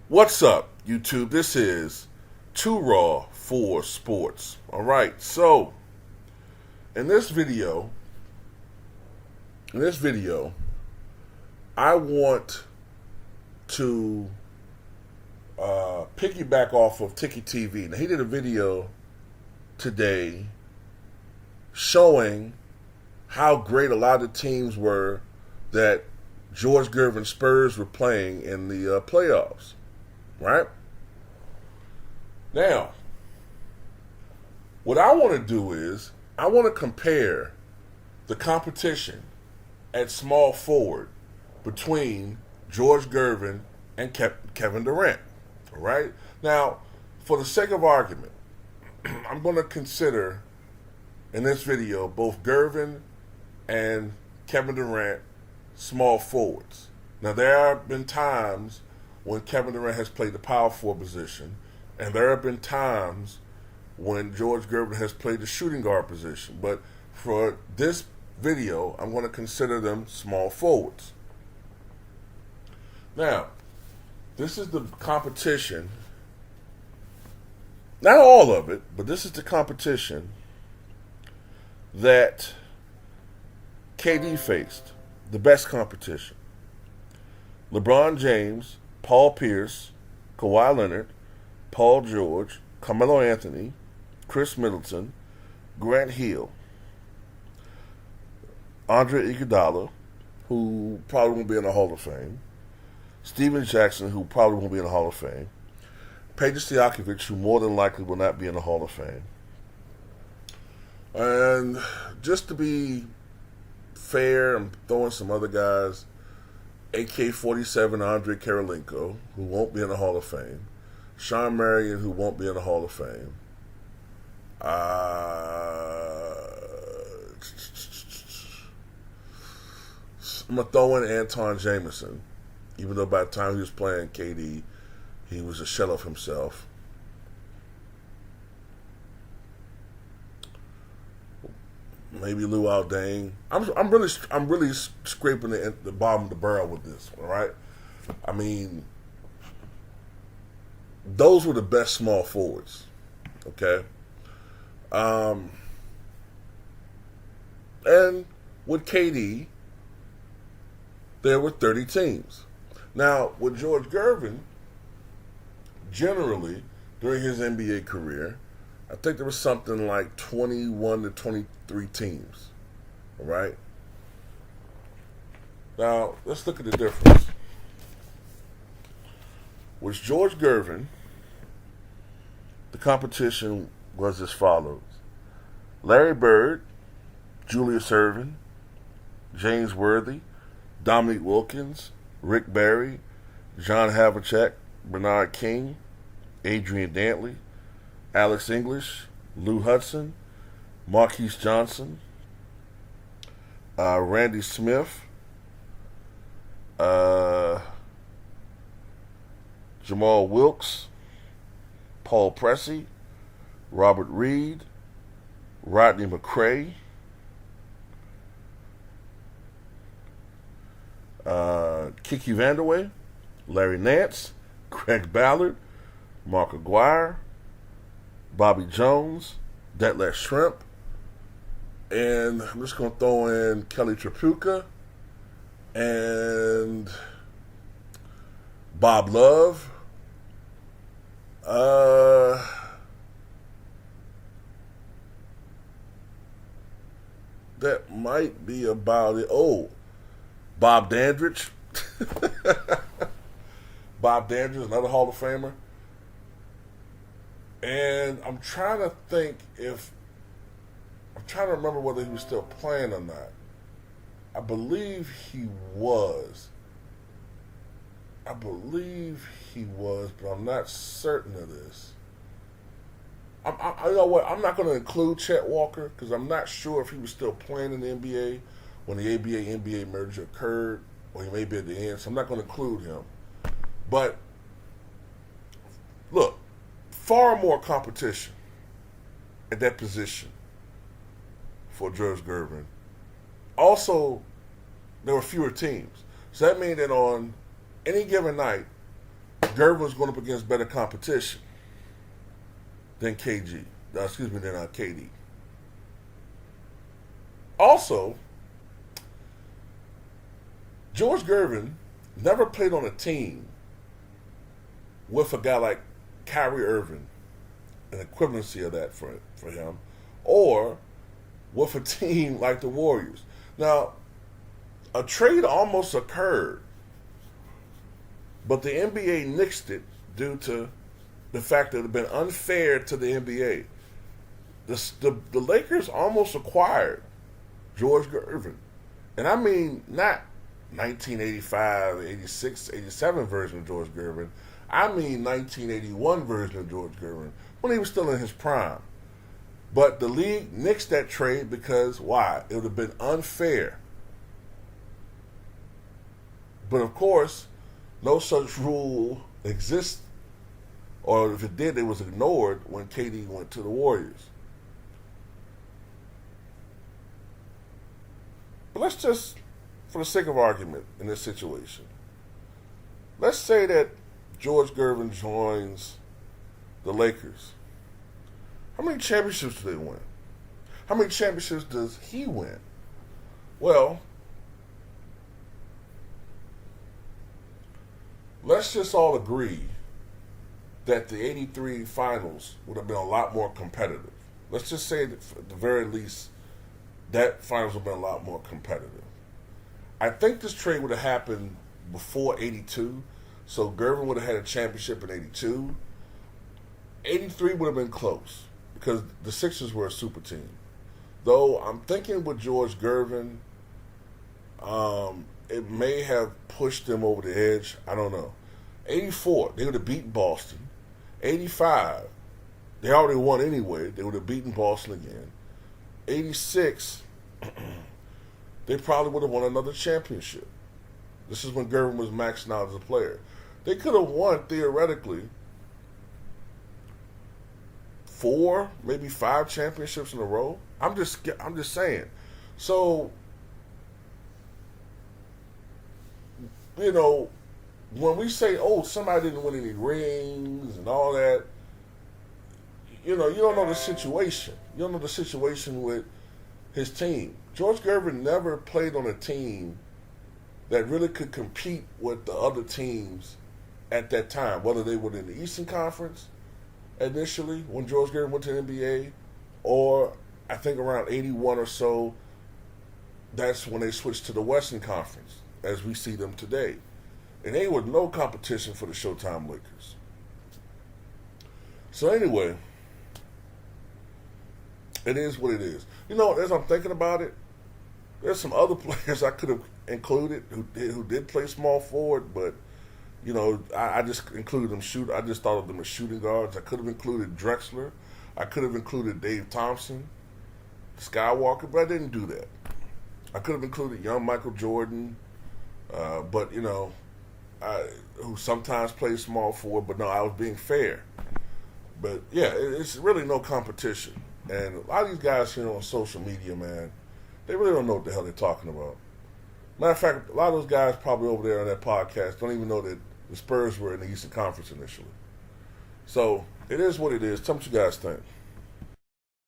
What's up, YouTube? This is Too Raw for Sports. All right, so in this video, I want to piggyback off of Tiki TV. Now, he did a video today showing how great a lot of the teams were that George Gervin'S Spurs were playing in the playoffs. Right? Now, what I want to do is I want to compare the competition at small forward between George Gervin and Kevin Durant. All right? Now, for the sake of argument, I'm going to consider in this video both Gervin and Kevin Durant small forwards. Now, there have been times when Kevin Durant has played the power forward position, and there have been times when George Gervin has played the shooting guard position. But for this video, I'm going to consider them small forwards. Now, this is the competition, not all of it, but this is the competition that KD faced, the best competition. LeBron James, Paul Pierce, Kawhi Leonard, Paul George, Carmelo Anthony, Chris Middleton, Grant Hill, Andre Iguodala, who probably won't be in the Hall of Fame, Steven Jackson, who probably won't be in the Hall of Fame, Peja Stojakovic, who more than likely will not be in the Hall of Fame. And just to be fair, I'm throwing some other guys. AK-47 Andre Karolinko, who won't be in the Hall of Fame. Sean Marion, who won't be in the Hall of Fame. I'm going to throw in Anton Jameson, even though by the time he was playing KD, he was a shell of himself. Maybe Lou Aldane. I'm really scraping the bottom of the barrel with this one, right? I mean, those were the best small forwards, okay? And with KD, there were 30 teams. Now, with George Gervin, generally, during his NBA career, I think there was something like 21 to 23 teams. All right? Now, let's look at the difference. With George Gervin, the competition was as follows: Larry Bird, Julius Erving, James Worthy, Dominique Wilkins, Rick Barry, John Havlicek, Bernard King, Adrian Dantley, Alex English, Lou Hudson, Marquise Johnson, Randy Smith, Jamal Wilkes, Paul Pressey, Robert Reed, Rodney McCray, Kiki Vandeweghe, Larry Nance, Craig Ballard, Mark Aguirre, Bobby Jones, Detlef Shrimp, and I'm just going to throw in Kelly Tripucka and Bob Love. That might be about it. Oh, Bob Dandridge. Bob Dandridge, another Hall of Famer. And I'm trying to remember whether he was still playing or not. I believe he was. But I'm not certain of this. You know what? I'm not going to include Chet Walker because I'm not sure if he was still playing in the NBA when the ABA-NBA merger occurred, or he may be at the end, so I'm not going to include him. But, look, far more competition at that position for George Gervin. Also, there were fewer teams. So that means that on any given night, Gervin was going up against better competition than KD. Also, George Gervin never played on a team with a guy like Kyrie Irving, an equivalency of that for him, or with a team like the Warriors. Now, a trade almost occurred, but the NBA nixed it due to the fact that it had been unfair to the NBA. The Lakers almost acquired George Gervin. And I mean not 1985, 86, 87 version of George Gervin. I mean 1981 version of George Gervin, when he was still in his prime. But the league nixed that trade because, why? It would have been unfair. But of course, no such rule exists, or if it did, it was ignored when KD went to the Warriors. But let's just, for the sake of argument in this situation, let's say that George Gervin joins the Lakers. How many championships do they win? How many championships does he win? Well, let's just all agree that the 83 finals would have been a lot more competitive. Let's just say that at the very least, that finals would have been a lot more competitive. I think this trade would have happened before 82, so Gervin would have had a championship in 82. 83 would have been close because the Sixers were a super team. Though I'm thinking with George Gervin, it may have pushed them over the edge. I don't know. 84, they would have beaten Boston. 85, they already won anyway. They would have beaten Boston again. 86, they probably would have won another championship. This is when Gervin was maxing out as a player. They could have won, theoretically, 4, maybe 5 championships in a row. I'm just saying. So, you know, when we say, oh, somebody didn't win any rings and all that, you know, you don't know the situation. You don't know the situation with his team. George Gervin never played on a team that really could compete with the other teams at that time, whether they were in the Eastern Conference initially when George Gervin went to the NBA, or I think around 81 or so, that's when they switched to the Western Conference as we see them today. And they were no competition for the Showtime Lakers. So anyway, it is what it is. You know, as I'm thinking about it, there's some other players I could have included who did play small forward, but you know, I just included them I just thought of them as shooting guards. I could have included Drexler. I could have included Dave Thompson, Skywalker, but I didn't do that. I could have included young Michael Jordan, but you know, who sometimes plays small forward. But no, I was being fair. But yeah, it's really no competition. And a lot of these guys, you know, on social media, man, they really don't know what the hell they're talking about. Matter of fact, a lot of those guys probably over there on that podcast don't even know that the Spurs were in the Eastern Conference initially. So it is what it is. Tell me what you guys think.